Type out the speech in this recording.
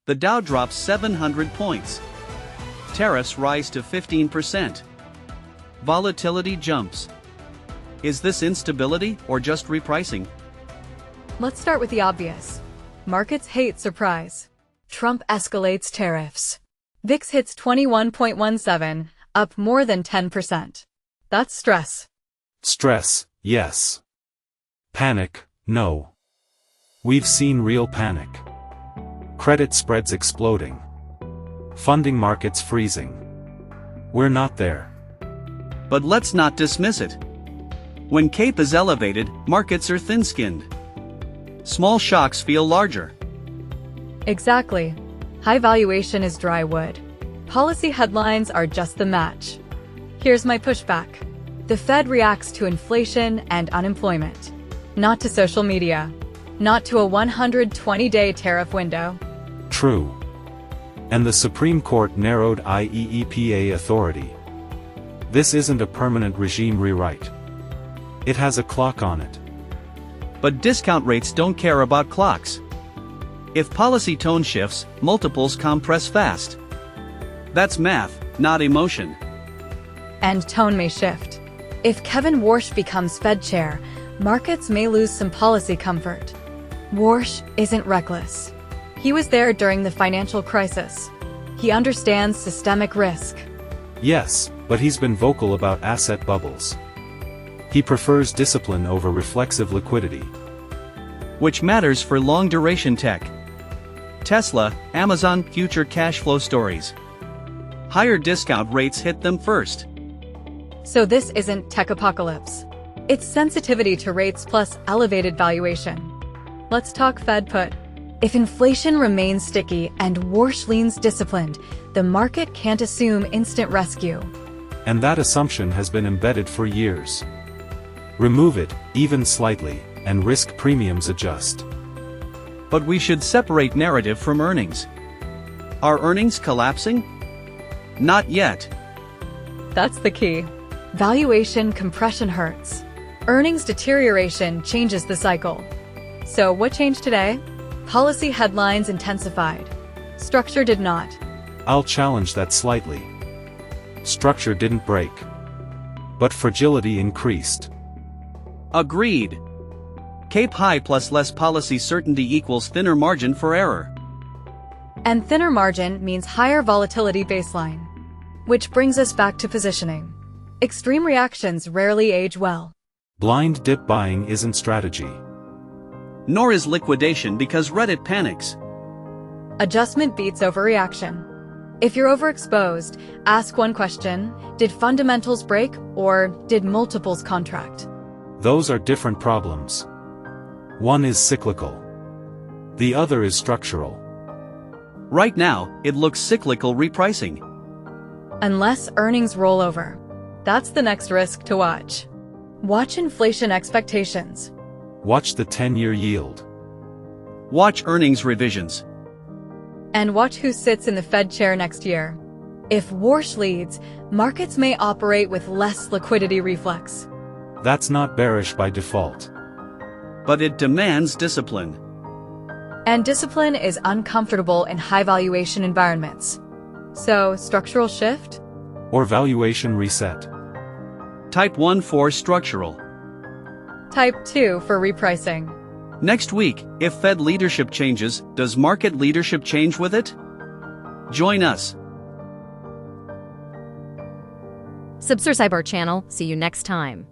The Dow drops 700 points. Tariffs rise to 15%. Volatility jumps. Is this instability or just repricing? Let's start with the obvious. Markets hate surprise. Trump escalates tariffs. VIX hits 21.17, up more than 10%. That's stress. Stress, yes. Panic, no. We've seen real panic. Credit spreads exploding. Funding markets freezing. We're not there. But let's not dismiss it. When CAPE is elevated, markets are thin-skinned. Small shocks feel larger. Exactly. High valuation is dry wood. Policy headlines are just the match. Here's my pushback. The Fed reacts to inflation and unemployment, not to social media, not to a 120-day tariff window. True. And the Supreme Court narrowed IEEPA authority. This isn't a permanent regime rewrite. It has a clock on it. But discount rates don't care about clocks. If policy tone shifts, multiples compress fast. That's math, not emotion. And tone may shift. If Kevin Warsh becomes Fed chair, markets may lose some policy comfort. Warsh isn't reckless. He was there during the financial crisis. He understands systemic risk. Yes, but he's been vocal about asset bubbles. He prefers discipline over reflexive liquidity. Which matters for long-duration tech. Tesla, Amazon future cash flow stories. Higher discount rates hit them first. So this isn't tech apocalypse. It's sensitivity to rates plus elevated valuation. Let's talk Fed put. If inflation remains sticky and Warsh leans disciplined, the market can't assume instant rescue. And that assumption has been embedded for years. Remove it, even slightly, and risk premiums adjust. But we should separate narrative from earnings. Are earnings collapsing? Not yet. That's the key. Valuation compression hurts. Earnings deterioration changes the cycle. So what changed today? Policy headlines intensified. Structure did not. I'll challenge that slightly. Structure didn't break. But fragility increased. Agreed. CAPE high plus less policy certainty equals thinner margin for error. And thinner margin means higher volatility baseline. Which brings us back to positioning. Extreme reactions rarely age well. Blind dip buying isn't strategy. Nor is liquidation because Reddit panics. Adjustment beats overreaction. If you're overexposed, ask one question: did fundamentals break or did multiples contract? Those are different problems. One is cyclical. The other is structural. Right now, it looks cyclical repricing. Unless earnings roll over. That's the next risk to watch. Watch inflation expectations. Watch the 10-year yield. Watch earnings revisions. And watch who sits in the Fed chair next year. If Warsh leads, markets may operate with less liquidity reflex. That's not bearish by default. But it demands discipline. And discipline is uncomfortable in high valuation environments. So, structural shift? Or valuation reset. Type 1 for structural. Type 2 for repricing. Next week, if Fed leadership changes, does market leadership change with it? Join us. Subscribe our channel. See you next time.